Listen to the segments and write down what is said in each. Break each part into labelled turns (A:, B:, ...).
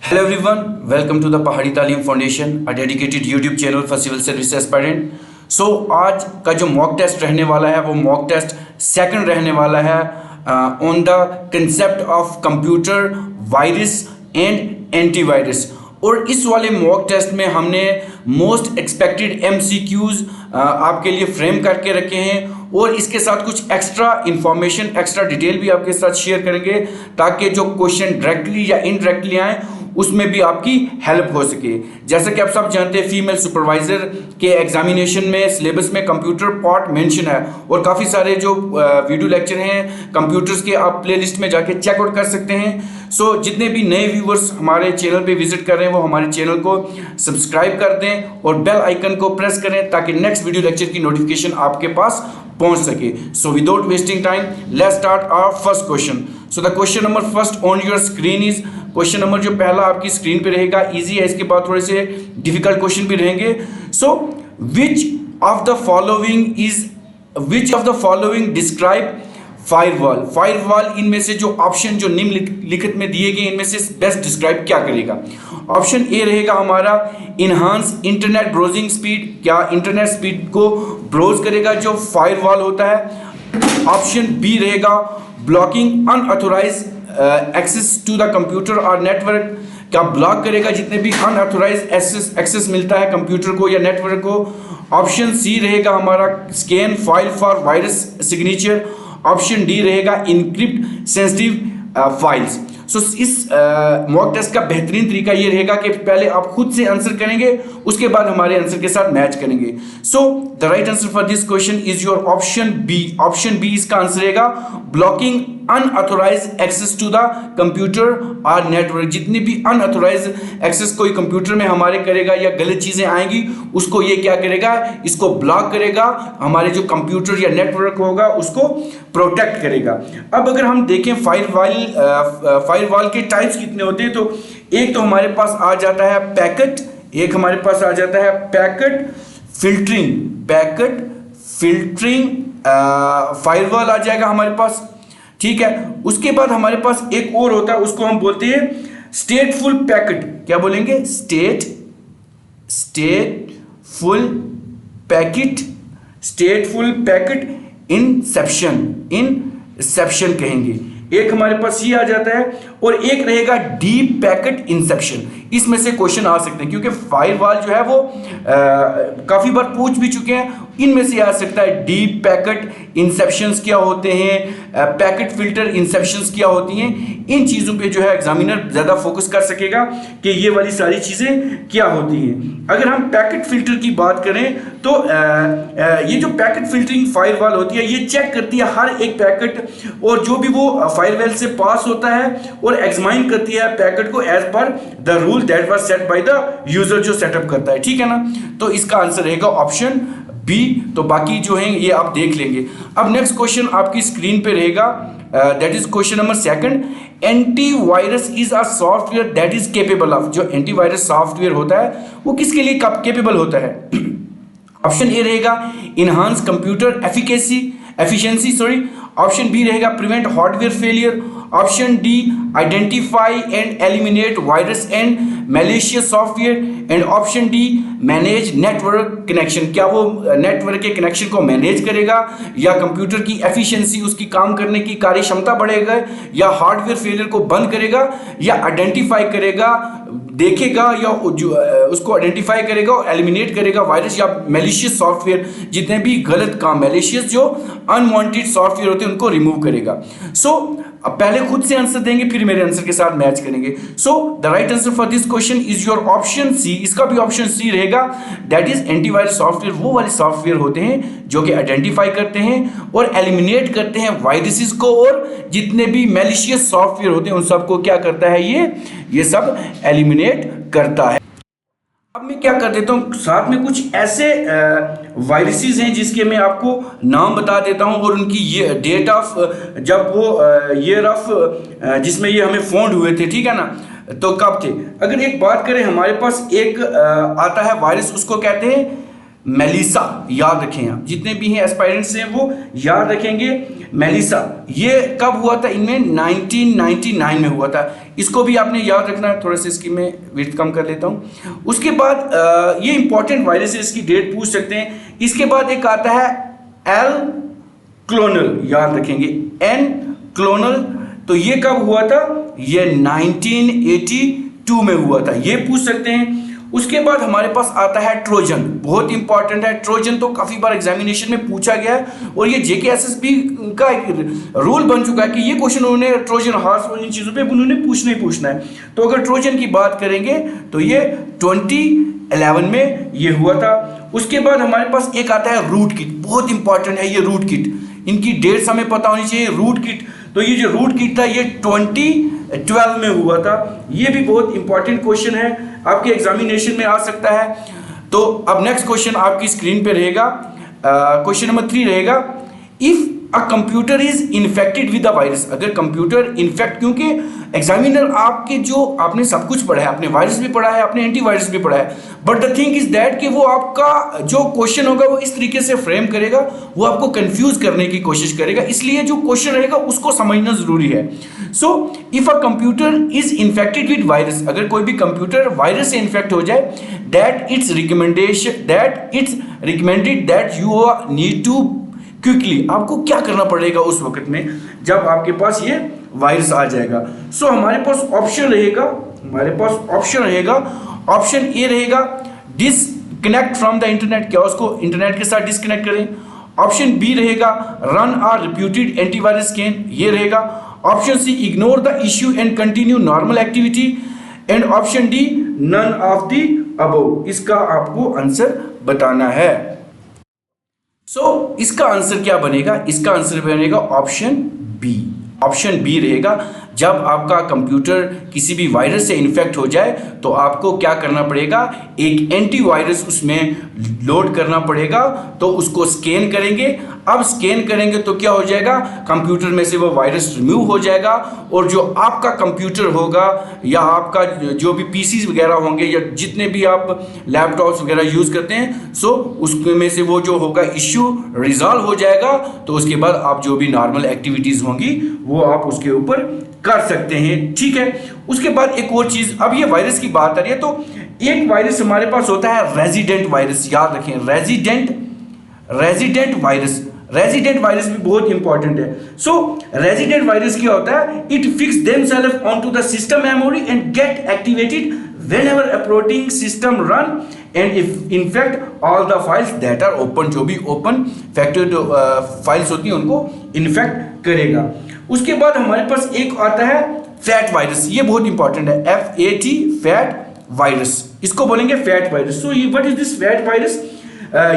A: Hello everyone, welcome to the Pahari Talim Foundation, a dedicated YouTube channel for civil service aspirant. So आज का जो mock test रहने वाला है वो मॉक टेस्ट सेकंड रहने वाला है on the concept of computer virus and antivirus. और इस वाले मॉक टेस्ट में हमने मोस्ट एक्सपेक्टेड MCQs आपके लिए फ्रेम करके रखे हैं और इसके साथ कुछ एक्स्ट्रा इंफॉर्मेशन, एक्स्ट्रा डिटेल भी आपके साथ शेयर करेंगे ताकि जो क्वेश्चन डायरेक्टली या इनडायरेक्टली आए उसमें भी आपकी हेल्प हो सके। जैसा कि आप सब जानते हैं, फीमेल सुपरवाइजर के एग्जामिनेशन में सिलेबस में कंप्यूटर पार्ट मेंशन है और काफ़ी सारे जो वीडियो लेक्चर हैं कंप्यूटर्स के आप प्लेलिस्ट में जाके चेकआउट कर सकते हैं। सो जितने भी नए व्यूवर्स हमारे चैनल पे विजिट कर रहे हैं वो हमारे चैनल को सब्सक्राइब कर दें और बेल आइकन को प्रेस करें ताकि नेक्स्ट वीडियो लेक्चर की नोटिफिकेशन आपके पास पहुंच सके। So without wasting time let's start our first question. So the question number first on your screen is, question number जो पहला आपकी स्क्रीन पे रहेगा इजी है, इसके बाद थोड़े से डिफिकल्ट क्वेश्चन भी रहेंगे। So which of the following describe firewall. Firewall इनमें से जो ऑप्शन जो निम्नलिखित में दिए गए इनमें से बेस्ट डिस्क्राइब क्या करेगा। ऑप्शन ए रहेगा हमारा इनहांस इंटरनेट ब्राउजिंग स्पीड, क्या इंटरनेट स्पीड को ब्राउज करेगा जो फायरवॉल होता है। ऑप्शन बी रहेगा blocking unauthorise access to the computer और नेटवर्क, क्या ब्लॉक करेगा जितने भी अनऑथोराइज एक्सेस मिलता है कंप्यूटर को या नेटवर्क को। ऑप्शन सी रहेगा हमारा scan file for virus signature. Option D रहेगा इनक्रिप्ट सेंसिटिव फाइल्स। सो इस मॉक टेस्ट का बेहतरीन तरीका ये रहेगा कि पहले आप खुद से आंसर करेंगे उसके बाद हमारे आंसर के साथ मैच करेंगे। So the right answer for this question is your option B. Option B इसका आंसर रहेगा blocking unauthorise access to the computer और नेटवर्क। जितनी भी अनऑथोराइज एक्सेस कोई कंप्यूटर में हमारे करेगा या गलत चीजें आएंगी उसको ये क्या करेगा, इसको ब्लॉक करेगा, हमारे जो कंप्यूटर या नेटवर्क होगा उसको प्रोटेक्ट करेगा। अब अगर हम देखें फायरवॉल के टाइप्स कितने होते हैं, तो एक तो हमारे पास आ जाता है पैकेट, एक हमारे पास आ जाता है पैकेट फिल्टरिंग फायरवॉल आ जाएगा हमारे पास, ठीक है। उसके बाद हमारे पास एक और होता है उसको हम बोलते हैं स्टेटफुल पैकेट। क्या बोलेंगे? स्टेटफुल पैकेट इंसेप्शन कहेंगे। एक हमारे पास ये आ जाता है और एक रहेगा डीप पैकेट इंसेप्शन। इसमें से क्वेश्चन आ सकते हैं क्योंकि फायरवॉल जो है वो काफी बार पूछ भी चुके हैं। इनमें से आ सकता है डीप पैकेट इंसेप्शंस क्या होते हैं, पैकेट फिल्टर इंसेप्शंस क्या होती हैं। इन चीज़ों पे जो है एग्जामिनर ज़्यादा फोकस कर सकेगा कि ये वाली सारी चीज़ें क्या होती हैं। अगर हम पैकेट फिल्टर की बात करें तो ये जो पैकेट फिल्टरिंग फायरवॉल होती है ये चेक करती है हर एक पैकेट और जो भी वो फायरवॉल से पास होता है और एग्जामिन करती है पैकेट को as per the rule that was set by the user जो सेटअप करता है, ठीक है ना। तो इसका आंसर रहेगा ऑप्शन बी। तो बाकी जो है ये आप देख लेंगे। अब नेक्स्ट क्वेश्चन आपकी स्क्रीन पे रहेगा, that is question number second. Antivirus is a software that is capable of. जो एंटीवायरस सॉफ्टवेयर होता है वो किसके लिए केपेबल होता है? ऑप्शन ए रहेगा enhance computer efficiency. Option B रहेगा prevent hardware failure. Option D identify and eliminate virus and malicious software. And option D manage network connection. क्या वो नेटवर्क के कनेक्शन को मैनेज करेगा या कंप्यूटर की एफिशिएंसी उसकी काम करने की कार्य क्षमता बढ़ेगा या हार्डवेयर फेलियर को बंद करेगा या आइडेंटिफाई करेगा, देखेगा या उसको आइडेंटिफाई करेगा और एलिमिनेट करेगा वायरस या मैलिशियस सॉफ्टवेयर। जितने भी गलत काम, मैलिशियस जो अनवांटेड सॉफ्टवेयर होते हैं उनको रिमूव करेगा। सो अब पहले खुद से आंसर देंगे फिर मेरे आंसर के साथ मैच करेंगे। So the right answer for this question is your option C. इसका भी ऑप्शन सी रहेगा, दैट इज एंटीवायरस सॉफ्टवेयर। वो वाले सॉफ्टवेयर होते हैं जो कि आइडेंटिफाई करते हैं और एलिमिनेट करते हैं वायरसेस को और जितने भी मैलिशियस सॉफ्टवेयर होते हैं उन सबको क्या करता है ये सब एलिमिनेट करता है। अब मैं क्या कर देता हूँ, साथ में कुछ ऐसे वायरसेस हैं जिसके मैं आपको नाम बता देता हूँ और उनकी ये डेट ऑफ जब वो ईयर ऑफ जिसमें ये हमें फाउंड हुए थे, ठीक है ना, तो कब थे। अगर एक बात करें हमारे पास एक आता है वायरस, उसको कहते हैं मेलिसा, याद रखें आप जितने भी हैं एस्पायरेंट्स हैं वो याद रखेंगे मेलिसा। ये कब हुआ था? इनमें 1999 में हुआ था। इसको भी आपने याद रखना है। थोड़ा सा इसकी मैं विड्थ कम कर लेता हूँ। उसके बाद ये इंपॉर्टेंट वायरस है, इसकी डेट पूछ सकते हैं। इसके बाद एक आता है एल क्लोनल, याद रखेंगे एन क्लोनल। तो ये कब हुआ था? ये 1982 में हुआ था, ये पूछ सकते हैं। उसके बाद हमारे पास आता है ट्रोजन, बहुत इंपॉर्टेंट है। ट्रोजन तो काफी बार एग्जामिनेशन में पूछा गया है और ये जेकेएसएसबी का एक रूल बन चुका है कि ये क्वेश्चन उन्होंने ट्रोजन हॉर्स और इन चीजों पे उन्होंने पूछना ही पूछना है। तो अगर ट्रोजन की बात करेंगे तो ये 2011 में ये हुआ था। उसके बाद हमारे पास एक आता है रूट किट, बहुत इंपॉर्टेंट है ये रूट किट, इनकी डेट्स हमें पता होनी चाहिए। रूट किट, तो ये जो रूट किट था ये 2012 में हुआ था। ये भी बहुत इंपॉर्टेंट क्वेश्चन है, आपके एग्जामिनेशन में आ सकता है। तो अब नेक्स्ट क्वेश्चन आपकी स्क्रीन पे रहेगा, क्वेश्चन नंबर 3 रहेगा, if a computer is infected with a virus. अगर कंप्यूटर इन्फेक्ट, क्योंकि एग्जामिनर आपके जो आपने सब कुछ पढ़ा है, आपने वायरस भी पढ़ा है, आपने एंटीवायरस भी पढ़ा है, but the thing is that कि वो आपका जो क्वेश्चन होगा वो इस तरीके से फ्रेम करेगा, वो आपको कंफ्यूज करने की कोशिश करेगा, इसलिए जो क्वेश्चन रहेगा उसको समझना जरूरी है। So if a computer is infected with virus, अगर कोई भी कंप्यूटर वायरस से इन्फेक्ट हो जाए, that it's recommended that you need to quickly, आपको क्या करना पड़ेगा उस वक्त में जब आपके पास ये वायरस आ जाएगा। सो हमारे पास ऑप्शन रहेगा, ऑप्शन ए रहेगा डिसकनेक्ट फ्रॉम द इंटरनेट, क्या उसको इंटरनेट के साथ डिसकनेक्ट करें। ऑप्शन बी रहेगा run a reputed antivirus scan, ये रहेगा। Option C ignore the issue and continue normal activity, and option D none of the above. इसका आपको आंसर बताना है। इसका आंसर क्या बनेगा? इसका आंसर बनेगा ऑप्शन बी। ऑप्शन बी रहेगा, जब आपका कंप्यूटर किसी भी वायरस से इन्फेक्ट हो जाए तो आपको क्या करना पड़ेगा, एक एंटीवायरस उसमें लोड करना पड़ेगा, तो उसको स्कैन करेंगे। अब स्कैन करेंगे तो क्या हो जाएगा, कंप्यूटर में से वो वायरस रिमूव हो जाएगा, और जो आपका कंप्यूटर होगा या आपका जो भी पीसीज वगैरह होंगे या जितने भी आप लैपटॉप्स वगैरह यूज़ करते हैं, उसमें से वो जो होगा इश्यू रिजॉल्व हो जाएगा। तो उसके बाद आप जो भी नॉर्मल एक्टिविटीज़ होंगी वो आप उसके ऊपर कर सकते हैं, ठीक है। उसके बाद एक और चीज, अब ये वायरस की बात आ रही है, तो एक वायरस हमारे पास होता है रेजिडेंट वायरस, याद रखें रेजिडेंट वायरस भी बहुत इंपॉर्टेंट है। रेजिडेंट वायरस क्या होता है, it fix themselves onto the system memory and get activated whenever operating system run and infect all the files that are open. जो भी ओपन फैक्टेड फाइल्स होती हैं उनको इन्फेक्ट करेगा। उसके बाद हमारे पास एक आता है फैट वायरस, ये बहुत इंपॉर्टेंट है, FAT फैट वायरस, इसको बोलेंगे fat virus. So what is this fat virus?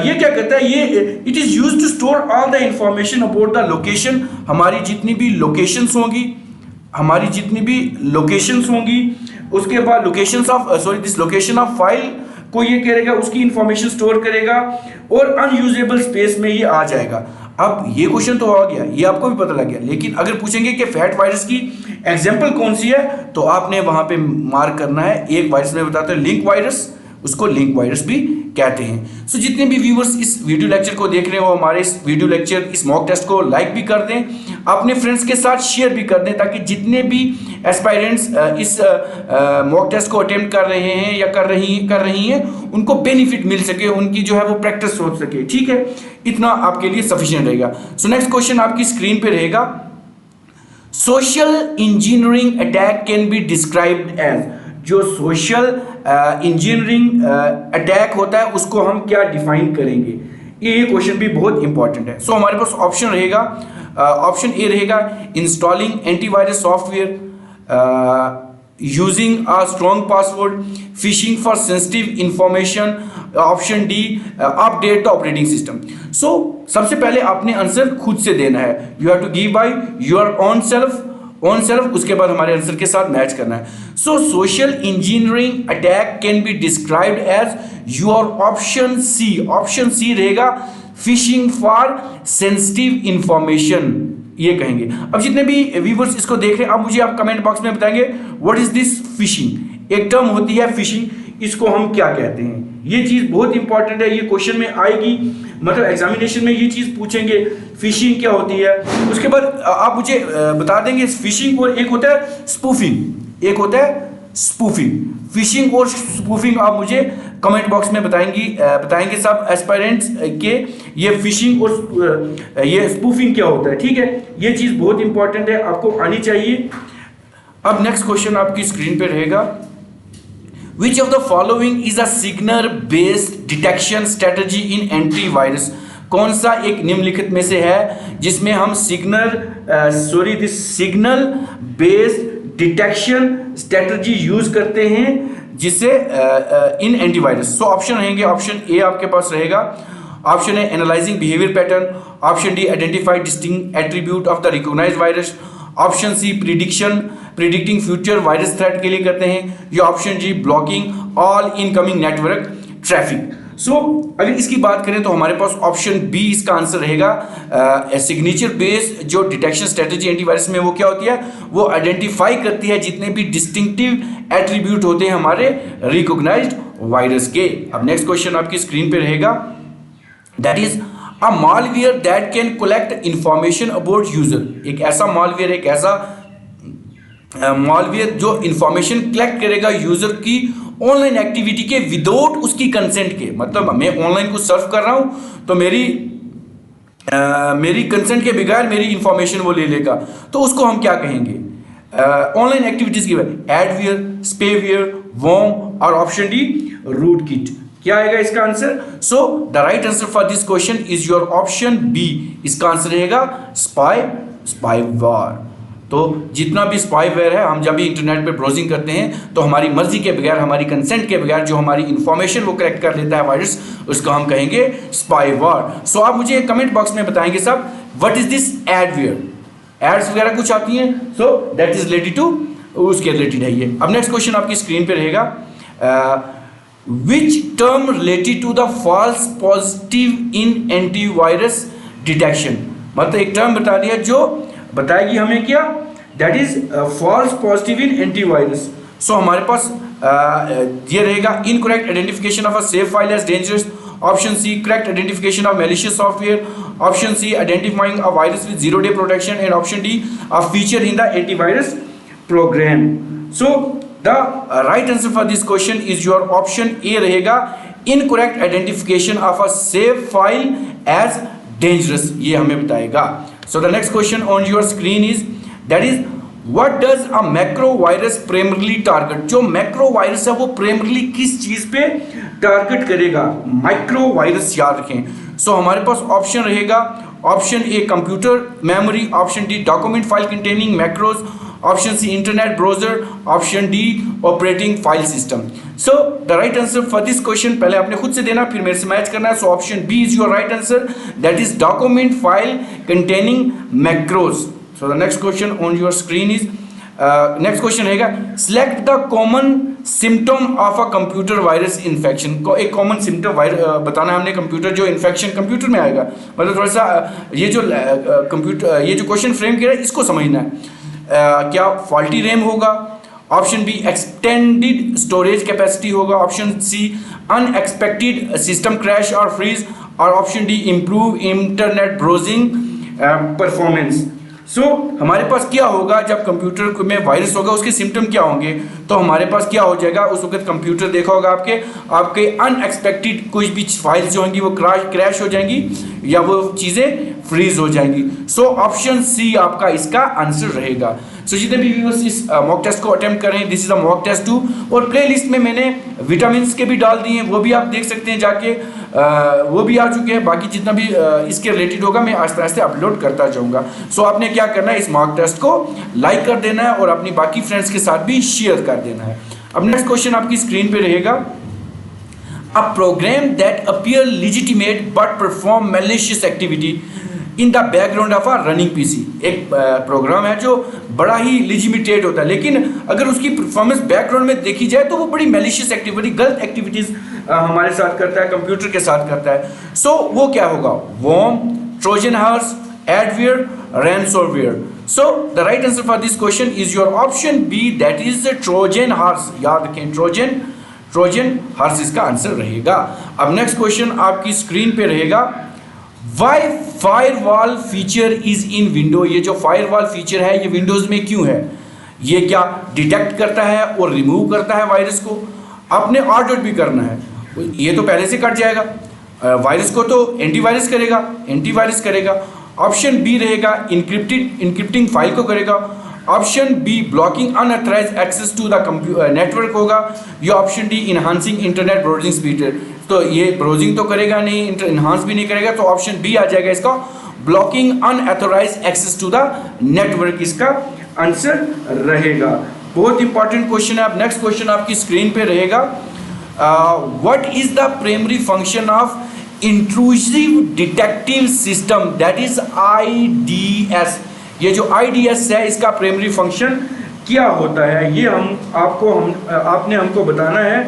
A: ये क्या करता है, ये it is used to store all the information about the location, हमारी जितनी भी लोकेशंस होंगी, उसके बाद लोकेशन ऑफ फाइल को ये करेगा, उसकी इंफॉर्मेशन स्टोर करेगा और अनयूजेबल स्पेस में ये आ जाएगा। अब ये क्वेश्चन तो आ गया, ये आपको भी पता लग गया, लेकिन अगर पूछेंगे कि फैट वायरस की एग्जांपल कौन सी है, तो आपने वहां पे मार्क करना है। एक वायरस में बताते हैं लिंक वायरस, उसको लिंक वायरस भी कहते हैं। सो जितने भी व्यूवर्स इस वीडियो लेक्चर को देख रहे हैं वो हमारे इस वीडियो लेक्चर, इस मॉक टेस्ट को लाइक भी कर दें, अपने फ्रेंड्स के साथ शेयर भी कर दें, ताकि जितने भी एस्पायरेंट्स इस मॉक टेस्ट को अटेम्प्ट कर रहे हैं या कर रही हैं उनको बेनिफिट मिल सके, उनकी जो है वो प्रैक्टिस हो सके, ठीक है। इतना आपके लिए सफिशिएंट रहेगा। सो नेक्स्ट क्वेश्चन आपकी स्क्रीन पे रहेगा, social engineering attack can be described as. जो सोशल इंजीनियरिंग अटैक होता है उसको हम क्या डिफाइन करेंगे, ये क्वेश्चन भी बहुत इंपॉर्टेंट है। सो हमारे पास ऑप्शन रहेगा, ऑप्शन ए रहेगा installing antivirus software, using a strong password, phishing for sensitive information, option D update the operating system. So सबसे पहले आपने आंसर खुद से देना है, you have to give by your own self, उसके बाद हमारे आंसर के साथ मैच करना है। So social engineering attack can be described as your option C रहेगा फिशिंग फॉर सेंसिटिव इंफॉर्मेशन, ये कहेंगे। अब जितने भी व्यूवर्स इसको देख रहे हैं, अब मुझे आप कमेंट बॉक्स में बताएंगे व्हाट इज दिस फिशिंग। एक टर्म होती है फिशिंग, इसको हम क्या कहते हैं। ये चीज बहुत इंपॉर्टेंट है, ये क्वेश्चन में आएगी, मतलब एग्जामिनेशन में ये चीज पूछेंगे फिशिंग क्या होती है। उसके बाद आप मुझे बता देंगे फिशिंग और एक होता है स्पूफिंग, एक होता है स्पूफिंग। फिशिंग और स्पूफिंग आप मुझे कमेंट बॉक्स में बताएंगे सब एस्पायरेंट्स के ये फिशिंग और ये स्पूफिंग क्या होता है, ठीक है। ये चीज बहुत इंपॉर्टेंट है, आपको आनी चाहिए। अब नेक्स्ट क्वेश्चन आपकी स्क्रीन पे रहेगा, Which of the following is a signal based detection strategy in antivirus? कौन सा एक निम्नलिखित में से है जिसमें हम signal based detection strategy use करते हैं जिससे इन एंटीवायरस। सो ऑप्शन रहेंगे, ऑप्शन ए आपके पास रहेगा, option A analysing behaviour pattern, option D identify distinct attribute of the recognised virus, option C predicting future virus threat के लिए करते हैं, या option G blocking all incoming network traffic. So अगर इसकी बात करें तो हमारे पास ऑप्शन बी इसका आंसर रहेगा। सिग्नेचर बेस्ड जो डिटेक्शन स्ट्रेटजी एंटीवायरस में वो क्या होती है, वो आइडेंटिफाई करती है जितने भी डिस्टिंक्टिव एट्रीब्यूट होते हैं हमारे रिकॉग्नाइज्ड वायरस के। अब नेक्स्ट क्वेश्चन आपकी स्क्रीन पे रहेगा, that is a malware that can collect information about user. एक ऐसा मालवेयर, एक ऐसा मालवेयर जो इंफॉर्मेशन कलेक्ट करेगा यूजर की ऑनलाइन एक्टिविटी के विदाउट उसकी कंसेंट के। मतलब मैं ऑनलाइन कुछ सर्फ कर रहा हूं तो मेरी कंसेंट के बगैर मेरी इंफॉर्मेशन वो ले लेगा, तो उसको हम क्या कहेंगे, ऑनलाइन एक्टिविटीज की एडवेयर, स्पेवेयर, वॉर्म और ऑप्शन डी रूट किट। क्या आएगा इसका answer? So the right answer for this question is your option B. इसका आंसर रहेगा स्पाईवेयर। तो जितना भी स्पाईवेयर है, हम जब भी इंटरनेट पे ब्राउजिंग करते हैं तो हमारी मर्जी के बगैर, हमारी कंसेंट के बगैर जो हमारी इंफॉर्मेशन वो कलेक्ट कर लेता है वायरस, उसको हम कहेंगे स्पाईवेयर। सो आप मुझे कमेंट बॉक्स में बताएंगे सब what is this adware. Ads वगैरह कुछ आती हैं, so that is related to, उसके रिलेटेड है ये। अब नेक्स्ट क्वेश्चन आपकी स्क्रीन पे रहेगा, which term related to the false positive in antivirus detection। मतलब एक टर्म बता दिया जो बताएगी हमें क्या, that is false positive in antivirus. So हमारे पास ये रहेगा incorrect identification of a safe file as dangerous, option C correct identification of malicious software, option C identifying a virus with 0 day protection, and option D a feature in the antivirus program. So the right answer for this question is your option A रहेगा, incorrect identification of a safe file as dangerous, ये हमें बताएगा। So the next question on your screen is, that is what does a macro virus primarily target। जो macro virus है वो primarily किस चीज पे टारगेट करेगा, माइक्रो वायरस याद रखें। सो हमारे पास ऑप्शन रहेगा, option A computer memory, option D document file containing macros, option C internet browser, option D operating file system. So the right answer for this question पहले आपने खुद से देना, फिर मेरे से मैच करना है। So option B is your right answer, that is document file containing macros. So the next question on your screen is, next question रहेगा, select the common symptom of a computer virus infection. को एक common symptom बताना है हमने, computer जो infection computer में आएगा, मतलब थोड़ा सा ये जो कंप्यूटर ये जो क्वेश्चन फ्रेम किया है इसको समझना है। क्या फॉल्टी रैम होगा, option B extended storage capacity होगा, option C unexpected system crash और फ्रीज, और option D improve internet browsing performance. So हमारे पास क्या होगा जब कंप्यूटर में वायरस होगा, उसके सिम्टम क्या होंगे, तो हमारे पास क्या हो जाएगा, उस वक्त कंप्यूटर देखा होगा आपके अनएक्सपेक्टेड कुछ भी फाइल्स जो होंगी वो क्रैश हो जाएंगी या वो चीज़ें फ्रीज हो जाएंगी। सो ऑप्शन सी आपका इसका आंसर रहेगा। सो जितने भी व्यूअर्स इस मॉक टेस्ट को अटेम्प्ट कर रहे हैं, this is a mock test 2, और प्ले लिस्ट में मैंने विटामिन के भी डाल दिए हैं, वो भी आप देख सकते हैं जाके, वो भी आ चुके हैं। बाकी जितना भी इसके रिलेटेड होगा मैं आस्ते आस्ते अपलोड करता जाऊंगा। सो आपने क्या करना है, इस मॉक टेस्ट को लाइक कर देना है और अपनी बाकी फ्रेंड्स के साथ भी शेयर कर देना है। अब नेक्स्ट क्वेश्चन आपकी स्क्रीन पे रहेगा, a program that appear legitimate but perform malicious activity in the background of a running PC. एक प्रोग्राम है जो बड़ा ही लेजिटिमेट होता है, लेकिन अगर उसकी परफॉर्मेंस बैकग्राउंड में देखी जाए तो वो बड़ी मैलिशियस एक्टिविटी, गलत एक्टिविटीज हमारे साथ करता है, कंप्यूटर के साथ करता है। सो वो क्या होगा, worm, Trojan horse, adware, ransomware. So the right answer for this question is your option B, that is Trojan horse. याद रखें, ट्रोजन हॉर्स इसका आंसर रहेगा। अब नेक्स्ट क्वेश्चन आपकी स्क्रीन पे रहेगा, why firewall feature is in window. ये जो फायरवॉल फीचर है ये विंडोज में क्यों है? ये क्या डिटेक्ट करता है और रिमूव करता है वायरस को? आपने ऑडिट भी करना है, ये तो पहले से कट जाएगा, वायरस को तो एंटीवायरस करेगा। ऑप्शन बी रहेगा इंक्रिप्टिंग फाइल को करेगा। Option B blocking unauthorised access to the network होगा। या option D enhancing internet browsing speed. तो ये ब्राउजिंग तो करेगा नहीं, इनहांस भी नहीं करेगा, तो ऑप्शन बी आ जाएगा इसका, blocking unauthorised access to the network इसका आंसर रहेगा। बहुत इंपॉर्टेंट क्वेश्चन है। अब नेक्स्ट क्वेश्चन आपकी स्क्रीन पे रहेगा, what is the primary function of intrusive detective system, that is IDS। ये जो IDS है इसका प्राइमरी फंक्शन क्या होता है, ये आपने हमको बताना है।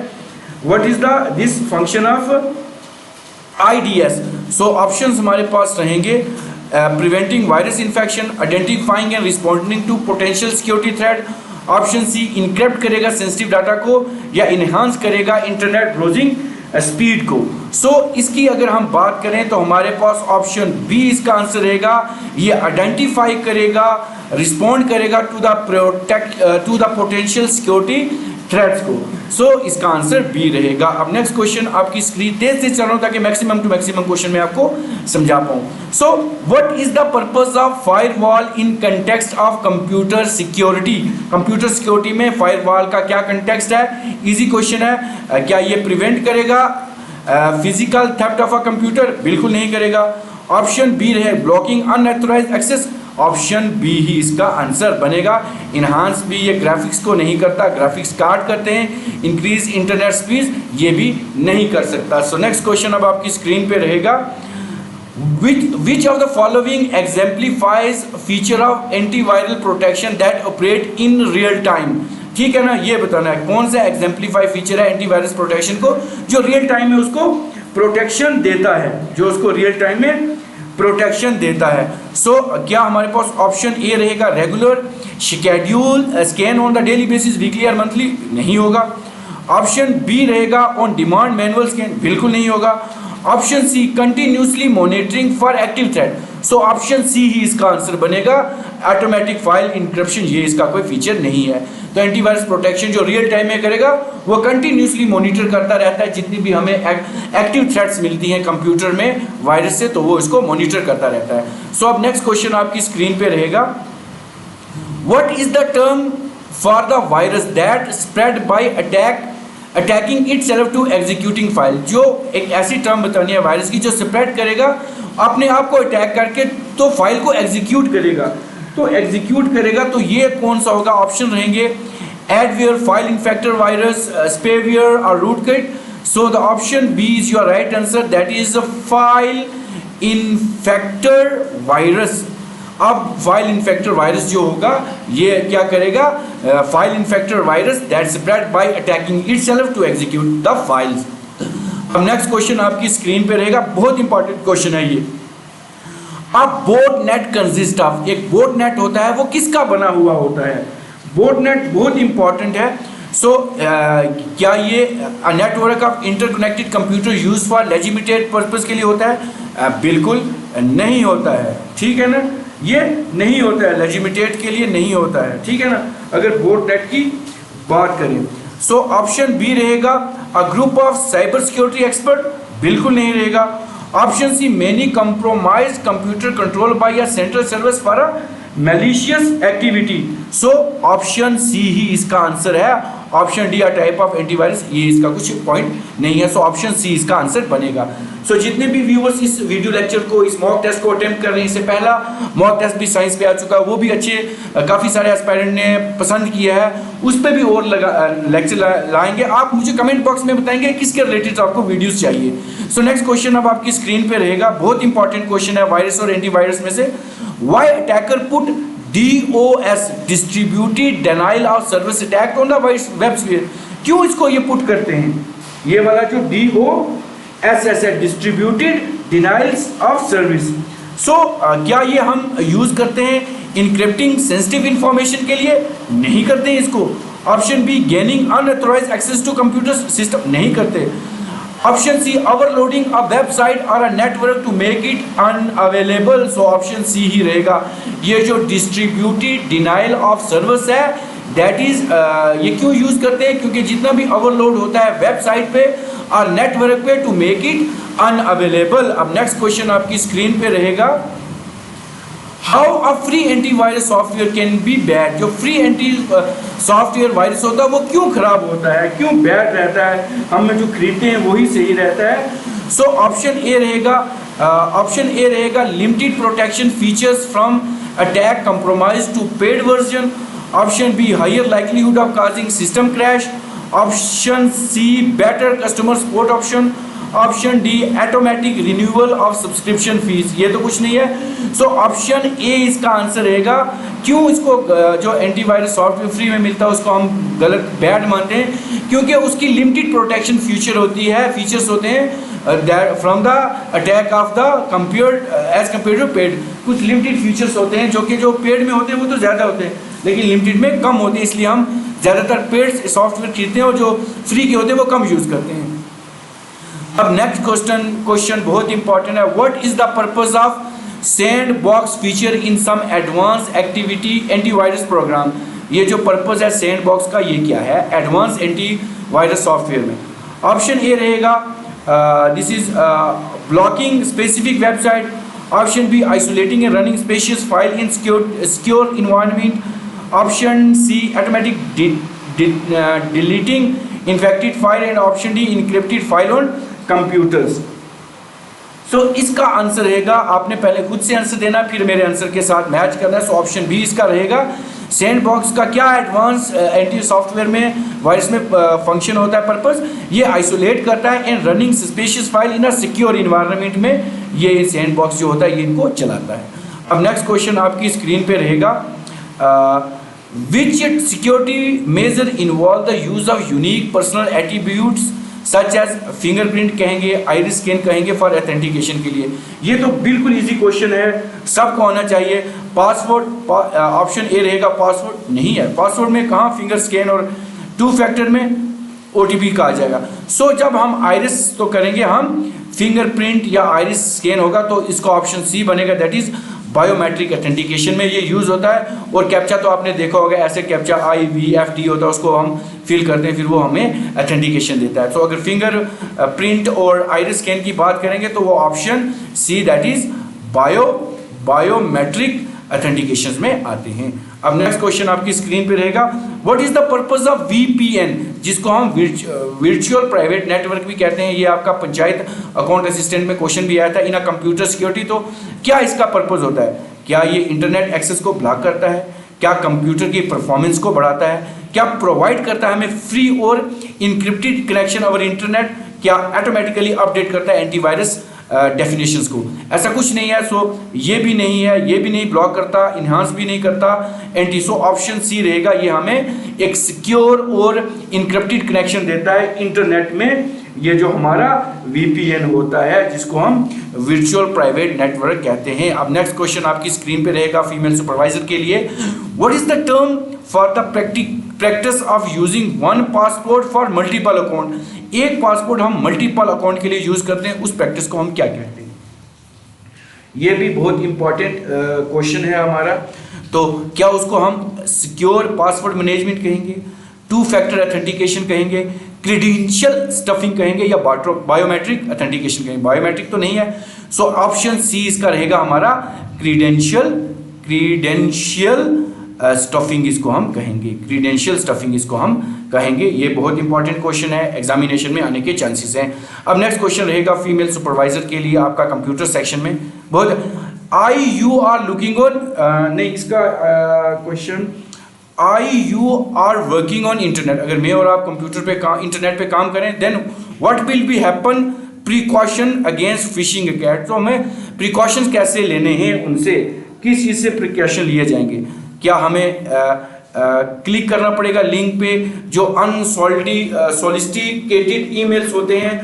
A: What is this function of IDS। So options हमारे पास रहेंगे, preventing virus infection, identifying and responding to potential security threat. Option C encrypt करेगा सेंसिटिव डाटा को, या इनहांस करेगा इंटरनेट ब्राउजिंग स्पीड को। सो इसकी अगर हम बात करें तो हमारे पास ऑप्शन बी इसका आंसर रहेगा, ये आइडेंटिफाई करेगा, रिस्पॉन्ड करेगा to the potential security threats को। सो इसका आंसर बी रहेगा। अब नेक्स्ट क्वेश्चन आपकी स्क्रीन तेज से चल रहा हूं ताकि मैक्सिमम टू मैक्सिमम क्वेश्चन में आपको समझा पाऊं। सो what is the purpose of firewall in context of computer security. Computer security में फायरवॉल का क्या कंटेक्स्ट है? इजी क्वेश्चन है। क्या ये प्रिवेंट करेगा physical theft of a computer? बिल्कुल नहीं करेगा। ऑप्शन बी रहे blocking unauthorised access, option B ही इसका आंसर बनेगा। इनहांस भी ये ग्राफिक्स को नहीं करता, ग्राफिक्स कार्ड करते हैं। इंक्रीज इंटरनेट स्पीड ये भी नहीं कर सकता। सो नेक्स्ट क्वेश्चन अब आपकी स्क्रीन पे रहेगा, which of the following exemplifies feature of antiviral protection that operate in real time। ठीक है ना, ये बताना है कौन सा एग्जाम्पलीफाई फीचर है एंटीवायरस प्रोटेक्शन को जो रियल टाइम में उसको प्रोटेक्शन देता है, जो उसको रियल टाइम में प्रोटेक्शन देता है। सो क्या हमारे पास ऑप्शन ए रहेगा regular schedule scan on the daily basis, weekly और मंथली? नहीं होगा। ऑप्शन बी रहेगा ऑन डिमांड मैनुअल स्कैन? बिल्कुल नहीं होगा। Option C continuously monitoring for active threat. So option C ही इसका आंसर बनेगा, ऑटोमेटिक फाइल इंक्रिप्शन, ये इसका कोई फीचर नहीं है। तो एंटीवायरस प्रोटेक्शन जो रियल टाइम में करेगा वो कंटिन्यूसली मॉनिटर करता रहता है, जितनी भी हमें एक्टिव थ्रेट्स मिलती हैं कंप्यूटर में वायरस से, तो वो इसको मॉनिटर करता रहता है। सो अब नेक्स्ट क्वेश्चन आपकी स्क्रीन पे रहेगा, what is the term for the virus that spread by attacking itself to executing file. जो एक ऐसी टर्म बतानी है वायरस की जो स्प्रेड करेगा अपने आप को अटैक करके, तो फाइल को एग्जीक्यूट करेगा। तो ये कौन सा होगा? ऑप्शन रहेंगे adware, file infector virus, spyware और rootkit. So the option B is your right answer, that is file infector virus. अब फाइल इन्फेक्टर वायरस जो होगा ये क्या करेगा? File infector virus that spread by attacking itself to execute the files. अब next question आपकी screen पे रहेगा, बहुत इंपॉर्टेंट क्वेश्चन है ये। अब बोट नेट कंसिस्ट ऑफ, एक बोट नेट होता है वो किसका बना हुआ होता है? बोट नेट बहुत इंपॉर्टेंट है। सो क्या ये network of interconnected computer use for legitimate purpose के लिए होता है? बिल्कुल नहीं होता है, ठीक है ना, ये नहीं होता है, लेजिटिमेट के लिए नहीं होता है, ठीक है ना, अगर बोट नेट की बात करें। सो ऑप्शन बी रहेगा a group of cyber security expert, बिल्कुल नहीं रहेगा। Option C many compromise computer control by a central service for a malicious activity. So option C ही इसका आंसर है। Option D a type of antivirus, ये इसका कुछ पॉइंट नहीं है। सो ऑप्शन सी इसका आंसर बनेगा। सो जितने भी व्यूअर्स इस वीडियो लेक्चर को, इस मॉक टेस्ट को अटेम्प्ट कर रहे हैं, इससे पहला मॉक टेस्ट भी साइंस पे आ चुका है, वो भी अच्छे काफ़ी सारे एस्पायरेंट ने पसंद किया है, उस पर भी और लेक्चर लाएंगे। आप मुझे कमेंट बॉक्स में बताएंगे किसके रिलेटेड आपको वीडियोस चाहिए। सो नेक्स्ट क्वेश्चन अब आपकी स्क्रीन पे रहेगा, बहुत इंपॉर्टेंट क्वेश्चन है वायरस और एंटीवायरस में से। Why attacker put DOS distributed denial of service attack on the web sphere. क्यों इसको ये पुट करते हैं? ये वाला जो DOSS है, डिस्ट्रीब्यूटेड डिनाइल्स ऑफ सर्विस। सो क्या ये हम यूज करते हैं इनक्रिप्टिंग सेंसिटिव इंफॉर्मेशन के लिए? नहीं करते हैं इसको। Option B gaining unauthorised access to computer system, नहीं करते। Option C overloading a website और a network to make it unavailable, so option C ही रहेगा। ये जो डिस्ट्रीब्यूटेड डिनाइल ऑफ सर्विस है दैट इज ये क्यों यूज करते हैं, क्योंकि जितना भी ओवरलोड होता है वेबसाइट पे और नेटवर्क पे टू मेक इट अनअवेलेबल। अब नेक्स्ट क्वेश्चन आपकी स्क्रीन पे रहेगा, how a free antivirus software can be bad, जो फ्री एंटी सॉफ्टवेयर वायरस होता है वो क्यों खराब होता है, क्यों बैड रहता है, हम जो खरीदते हैं वही सही रहता है। सो ऑप्शन ए रहेगा limited protection features from attack compromise to paid version. Option B higher likelihood of causing system crash. Option C better customer support option. Option D automatic renewal of subscription fees, ये तो कुछ नहीं है। So option ए इसका answer रहेगा। क्यों इसको जो एंटीवायरस सॉफ्टवेयर फ्री में मिलता है उसको हम गलत बैड मानते हैं, क्योंकि उसकी लिमिटेड प्रोटेक्शन फीचर्स होते हैं from the attack of the compared as compare to paid. कुछ लिमिटेड फीचर्स होते हैं जो पेड में होते हैं वो तो ज़्यादा होते हैं, लेकिन लिमिटेड में कम होते हैं, इसलिए हम ज़्यादातर पेड सॉफ्टवेयर खरीदते हैं और जो फ्री के होते हैं वो कम यूज़ करते हैं। अब नेक्स्ट क्वेश्चन बहुत इंपॉर्टेंट है, what is the purpose of sandbox feature in some advance activity antivirus program. ये जो पर्पस है सैंडबॉक्स का ये क्या है एडवांस एंटीवायरस सॉफ्टवेयर में। ऑप्शन ए रहेगा this is blocking specific website. Option B isolating and running specious file in secure environment. Option C automatic deleting infected file and option D encrypted file on computers. So इसका answer रहेगा, आपने पहले खुद से answer देना फिर मेरे answer के साथ मैच करना है। सो ऑप्शन बी इसका रहेगा। सैंडबॉक्स का क्या एडवांस एंटी सॉफ्टवेयर में वायरस में फंक्शन होता है पर्पस, ये आइसोलेट करता है and running specious file in a secure environment में ये सैंडबॉक्स जो होता है ये इनको चलाता है। अब नेक्स्ट क्वेश्चन आपकी स्क्रीन पे रहेगा, which security measure involve the use of unique personal attributes such as fingerprint कहेंगे, iris scan कहेंगे फॉर ऑथेंटिकेशन के लिए। ये तो बिल्कुल इजी क्वेश्चन है, सबको आना चाहिए। पासवर्ड ऑप्शन ए रहेगा, पासवर्ड नहीं है, पासवर्ड में कहाँ फिंगर स्कैन और 2 फैक्टर में OTP का आ जाएगा। सो जब हम आइरिस तो करेंगे हम फिंगरप्रिंट या आइरिस स्कैन होगा तो इसका ऑप्शन सी बनेगा, दैट इज बायोमेट्रिक ऑथेंटिकेशन में ये यूज़ होता है। और कैप्चा तो आपने देखा होगा, ऐसे कैप्चा IVFT होता है उसको हम फिल करते हैं फिर वो हमें ऑथेंटिकेशन देता है। तो अगर फिंगर प्रिंट और आइरिस स्कैन की बात करेंगे तो वो option C that is biometric authentication में आते हैं। अब नेक्स्ट क्वेश्चन आपकी स्क्रीन पे रहेगा, what is the purpose of VPN, जिसको हम वर्चुअल प्राइवेट नेटवर्क भी कहते हैं। ये आपका पंचायत अकाउंट असिस्टेंट में क्वेश्चन भी आया था इन कंप्यूटर सिक्योरिटी। तो क्या इसका पर्पस होता है, क्या ये इंटरनेट एक्सेस को ब्लॉक करता है, क्या कंप्यूटर की परफॉर्मेंस को बढ़ाता है, क्या प्रोवाइड करता है हमें फ्री और इनक्रिप्टेड कनेक्शन ओवर इंटरनेट, क्या ऑटोमेटिकली अपडेट करता है एंटीवायरस डेफिनेशंस को। ऐसा कुछ नहीं है। सो ये भी नहीं है, ये भी नहीं ब्लॉक करता, इन्हांस भी नहीं करता एंटी। सो ऑप्शन सी रहेगा, ये हमें एक सिक्योर और इनक्रिप्टेड कनेक्शन देता है इंटरनेट में, ये जो हमारा VPN होता है जिसको हम वर्चुअल प्राइवेट नेटवर्क कहते हैं। अब नेक्स्ट क्वेश्चन आपकी स्क्रीन पे रहेगा फीमेल सुपरवाइजर के लिए, what is the term for the practice of using one passport for multiple account. एक पासपोर्ट हम मल्टीपल अकाउंट के लिए यूज करते हैं, उस प्रैक्टिस को हम क्या कहते हैं। ये भी बहुत इंपॉर्टेंट क्वेश्चन है हमारा। तो क्या उसको हम सिक्योर पासवर्ड मैनेजमेंट कहेंगे, 2 फैक्टर ऑथेंटिकेशन कहेंगे, क्रेडेंशियल स्टफिंग कहेंगे या बायोमेट्रिक ऑथेंटिकेशन कहेंगे। बायोमेट्रिक तो नहीं है। सो ऑप्शन सी इसका रहेगा हमारा क्रीडेंशियल स्टफिंग इसको हम कहेंगे, क्रीडेंशियल स्टफिंग इसको हम कहेंगे। ये बहुत इंपॉर्टेंट क्वेश्चन है, एग्जामिनेशन में आने के चांसेस हैं। अब नेक्स्ट क्वेश्चन रहेगा फीमेल सुपरवाइजर के लिए आपका कंप्यूटर सेक्शन में। बहुत यू आर लुकिंग ऑन नहीं, इसका question you are working on internet. अगर मैं और आप कंप्यूटर पे इंटरनेट पे काम करें then what will be happen precaution against phishing attack. तो हमें प्रिकॉशंस कैसे लेने हैं, उनसे किस चीज़ से प्रिकॉशन लिए जाएंगे। क्या हमें क्लिक करना पड़ेगा लिंक पे जो अनसोलिसिटेटेड ईमेल्स होते हैं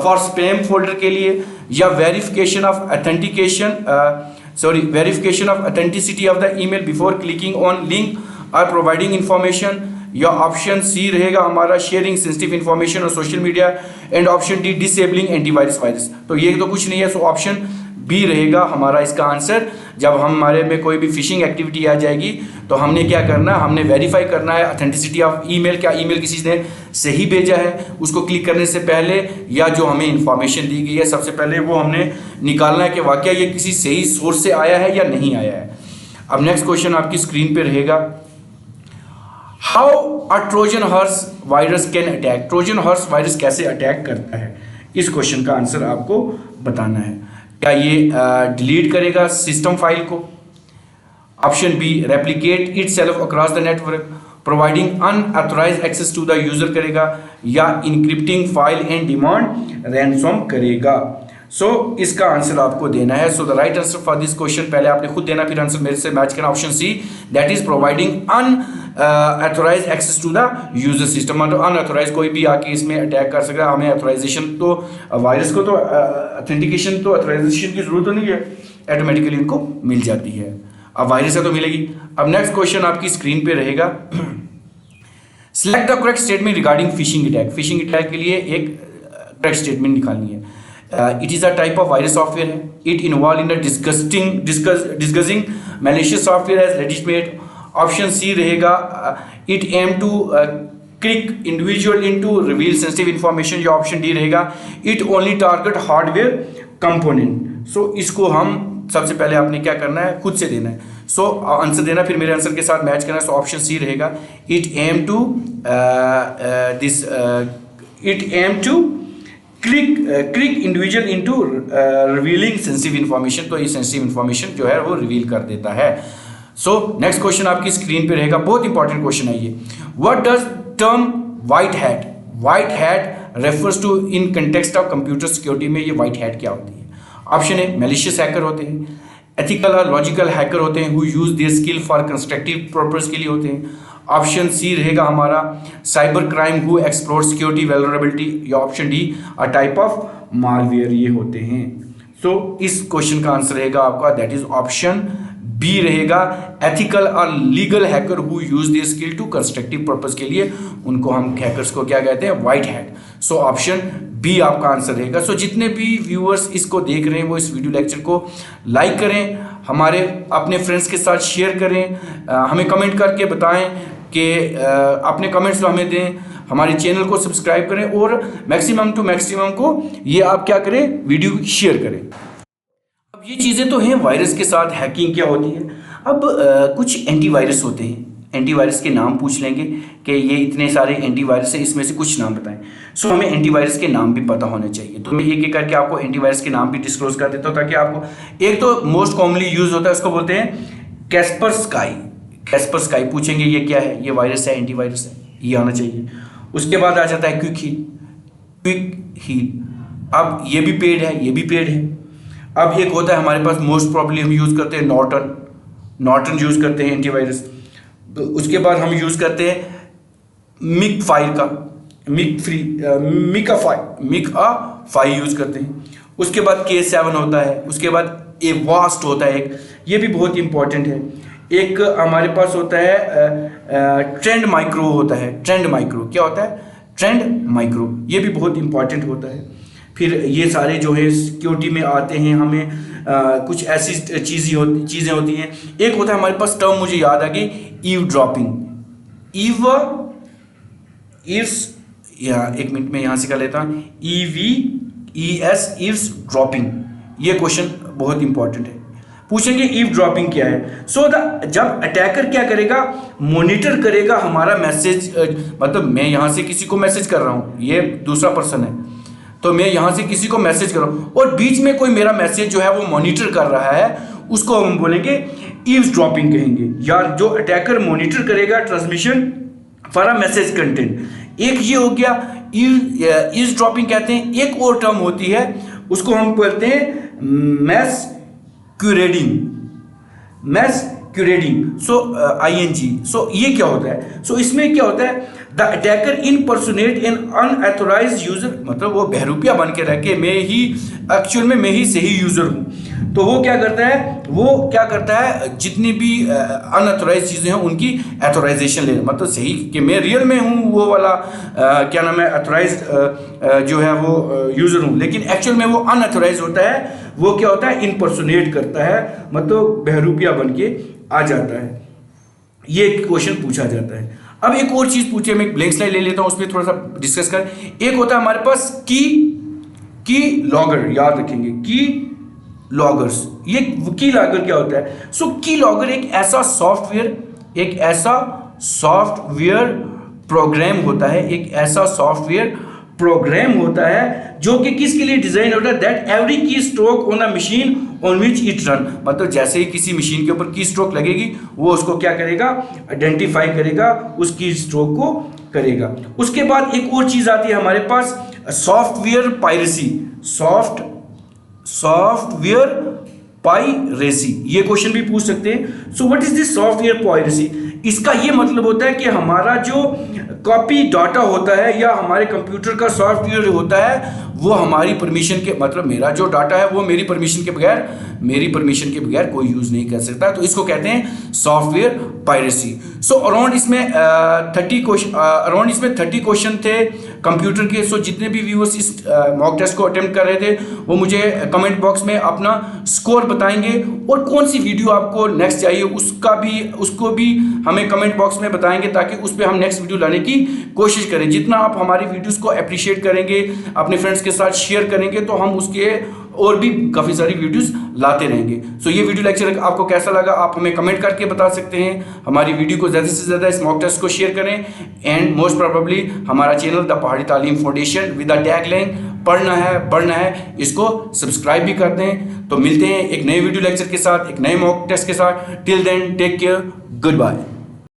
A: फॉर स्पैम फोल्डर के लिए, या verification of authenticity of the email before clicking on link और प्रोवाइडिंग इंफॉर्मेशन, या ऑप्शन सी रहेगा हमारा शेयरिंग सेंसिटिव इन्फॉर्मेशन और social media, and option D disabling antivirus virus. तो ये तो कुछ नहीं है, सो ऑप्शन बी रहेगा हमारा इसका आंसर। जब हमारे में कोई भी फिशिंग एक्टिविटी आ जाएगी तो हमने क्या करना है, हमने वेरीफाई करना है अथेंटिसिटी ऑफ ईमेल, क्या ईमेल किसी ने सही भेजा है, उसको क्लिक करने से पहले या जो हमें इंफॉर्मेशन दी गई है सबसे पहले वो हमने निकालना है कि वाकई ये किसी सही सोर्स से आया है या नहीं आया है। अब नेक्स्ट क्वेश्चन आपकी स्क्रीन पे रहेगा, how a Trojan horse virus can attack. Trojan horse virus कैसे अटैक करता है, इस क्वेश्चन का आंसर आपको बताना है। क्या ये डिलीट करेगा सिस्टम फाइल को, option B replicate itself across the network, providing unauthorised access to the user करेगा, या encrypting file and demand ransom करेगा। सो इसका आंसर आपको देना है। So the right answer for this question, पहले आपने खुद देना फिर आंसर मेरे से मैच करना, option C that is providing unauthorise access to the user system. मतलब अनऑथराइज कोई भी आके इसमें अटैक कर सकता है। हमें अथोराइजेशन तो वायरस को तो ऑथेंटिकेशन तो अथोराइजेशन की जरूरत तो नहीं है, ऑटोमेटिकली इनको मिल जाती है। अब वायरस है तो मिलेगी। अब नेक्स्ट क्वेश्चन आपकी स्क्रीन पे रहेगा, select the correct statement regarding phishing attack. Phishing attack के लिए एक करेक्ट स्टेटमेंट निकालनी है। It is a type of virus software है, it involve in the discussing malicious software as legitimate. Option C रहेगा, it aim to click individual in to reveal sensitive information, या option D रहेगा, it only target hardware component. So इसको हम सबसे पहले आपने क्या करना है, खुद से देना है। सो आंसर देना फिर मेरे आंसर के साथ मैच करना। सो ऑप्शन सी रहेगा, it aim to click individual into revealing sensitive information. तो ये सेंसिटिव इन्फॉर्मेशन जो है वो रिवील कर देता है। सो नेक्स्ट क्वेश्चन आपकी स्क्रीन पे रहेगा, बहुत इंपॉर्टेंट क्वेश्चन है ये। What does term white hat, white hat refers to in context of computer security में ये वाइट हैट क्या होती है। ऑप्शन ए मैलिशियस हैकर होते हैं, एथिकल और लॉजिकल हैकर होते हैं who use their skill for constructive purpose के लिए होते हैं। ऑप्शन सी रहेगा हमारा cyber crime who explore security vulnerability, या option D a type of malware ये होते हैं। सो इस क्वेश्चन का आंसर रहेगा आपका दैट इज ऑप्शन बी रहेगा, एथिकल और legal hacker who use their skill to constructive purpose के लिए, उनको हम हैकर्स को क्या कहते हैं, white hat. So option B आपका आंसर रहेगा। सो जितने भी व्यूअर्स इसको देख रहे हैं वो इस वीडियो लेक्चर को लाइक करें, हमारे अपने फ्रेंड्स के साथ शेयर करें, हमें कमेंट करके बताएं कि अपने कमेंट्स हमें दें, हमारे चैनल को सब्सक्राइब करें और मैक्सिमम टू मैक्सिमम को ये आप क्या करें, वीडियो शेयर करें। अब ये चीज़ें तो हैं वायरस के साथ हैकिंग क्या होती है। अब कुछ एंटीवायरस होते हैं, एंटीवायरस के नाम पूछ लेंगे कि ये इतने सारे एंटीवायरस है, इसमें से कुछ नाम बताएं। सो हमें एंटीवायरस के नाम भी पता होने चाहिए। तो मैं एक एक करके आपको एंटीवायरस के नाम भी डिस्क्लोज कर देता हूँ ताकि आपको, एक तो मोस्ट कॉमनली यूज होता है उसको बोलते हैं कैस्परस्काई। कैस्परस्काई पूछेंगे ये क्या है, ये वायरस है, एंटीवायरस है, ये आना चाहिए। उसके बाद आ जाता है क्विक हील। अब ये भी पेड है, ये भी पेड है। अब एक होता है हमारे पास मोस्ट प्रॉब्लली हम यूज़ करते हैं नॉर्टन यूज़ करते हैं एंटीवायरस। उसके बाद हम यूज़ करते हैं मिकाफाई यूज़ करते हैं। उसके बाद K7 होता है। उसके बाद एवास्ट होता है एक, ये भी बहुत इंपॉर्टेंट है। एक हमारे पास होता है ट्रेंड माइक्रो होता है। ट्रेंड माइक्रो क्या होता है, ट्रेंड माइक्रो, ये भी बहुत इंपॉर्टेंट होता है। फिर ये सारे जो है सिक्योरिटी में आते हैं, हमें कुछ ऐसी चीज़ें होती हैं। एक होता है हमारे पास टर्म, मुझे याद आ गई, ईवड्रॉपिंग। एक मिनट में यहाँ से कर लेता हूँ, EVES ईव्सड्रॉपिंग। ये क्वेश्चन बहुत इंपॉर्टेंट है, पूछेंगे ईवड्रॉपिंग क्या है। जब अटैकर क्या करेगा, मॉनिटर करेगा हमारा मैसेज, मतलब मैं यहाँ से किसी को मैसेज कर रहा हूँ, ये दूसरा पर्सन है, तो मैं यहाँ से किसी को मैसेज कर रहा हूँ और बीच में कोई मेरा मैसेज जो है वो मॉनिटर कर रहा है, उसको हम बोलेंगे ईव्सड्रॉपिंग कहेंगे। या जो अटैकर मॉनिटर करेगा transmission for a message content. एक ये हो गया ईव्सड्रॉपिंग कहते हैं। एक और टर्म होती है, उसको हम बोलते हैं masquerading. So ING। So ये क्या होता है, सो इसमें क्या होता है, the attacker impersonate an unauthorised user, मतलब वो बहरूपिया बन के रह के मैं ही एक्चुअल में मैं ही सही यूजर हूँ। तो वो क्या करता है जितनी भी अनऑथोराइज चीज़ें हैं उनकी ऑथोराइजेशन लेना, मतलब सही कि मैं रियल में हूँ वो वाला क्या नाम है ऑथोराइज जो है वो यूज़र हूँ, लेकिन एक्चुअल में वो अनऑथोराइज होता है। वो क्या होता है, इम्पर्सोनेट करता है, मतलब बहरूपिया बन के आ जाता है। ये क्वेश्चन पूछा जाता है। अब एक और चीज़ पूछे, मैं एक ब्लैंक स्लाइड ले लेता हूँ, उस पर थोड़ा सा डिस्कस कर। एक होता है हमारे पास की लॉगर, याद रखेंगे की लॉगर्स। ये की लॉगर क्या होता है? सो की लॉगर एक ऐसा सॉफ्टवेयर प्रोग्राम होता है, एक ऐसा सॉफ्टवेयर प्रोग्राम होता है जो कि किसके लिए डिजाइन होता है, दैट एवरी की stroke on a machine on which it run, मतलब जैसे ही किसी मशीन के ऊपर की स्ट्रोक लगेगी वो उसको क्या करेगा, आइडेंटिफाई करेगा, उस की स्ट्रोक को करेगा। उसके बाद एक और चीज आती है हमारे पास, सॉफ्टवेयर पायरेसी। सॉफ्टवेयर पायरेसी, ये क्वेश्चन भी पूछ सकते हैं। सो what is this software piracy? इसका ये मतलब होता है कि हमारा जो कॉपी डाटा होता है या हमारे कंप्यूटर का सॉफ्टवेयर होता है वो हमारी परमिशन के, मतलब मेरा जो डाटा है वो मेरी परमिशन के बगैर कोई यूज नहीं कर सकता, तो इसको कहते हैं सॉफ्टवेयर पायरेसी। सो अराउंड इसमें 30 क्वेश्चन थे कंप्यूटर के। सो जितने भी व्यूअर्स इस मॉक टेस्ट को अटेम्प्ट कर रहे थे वो मुझे कमेंट बॉक्स में अपना स्कोर बताएंगे, और कौन सी वीडियो आपको नेक्स्ट चाहिए उसको भी हमें कमेंट बॉक्स में बताएंगे, ताकि उस पर हम नेक्स्ट वीडियो लाने की कोशिश करें। जितना आप हमारी वीडियोस को अप्रिशिएट करेंगे, अपने फ्रेंड्स के साथ शेयर करेंगे, तो हम उसके और भी काफ़ी सारी वीडियोस लाते रहेंगे। सो ये वीडियो लेक्चर आपको कैसा लगा आप हमें कमेंट करके बता सकते हैं। हमारी वीडियो को ज़्यादा से ज़्यादा इस मॉक टेस्ट को शेयर करें, एंड मोस्ट प्रोबेबली हमारा चैनल द पहाड़ी तालीम फाउंडेशन विद द टैगलाइन पढ़ना है बढ़ना है, इसको सब्सक्राइब भी कर दें। तो मिलते हैं एक नए वीडियो लेक्चर के साथ, एक नए मॉक टेस्ट के साथ। Till then take care, good bye.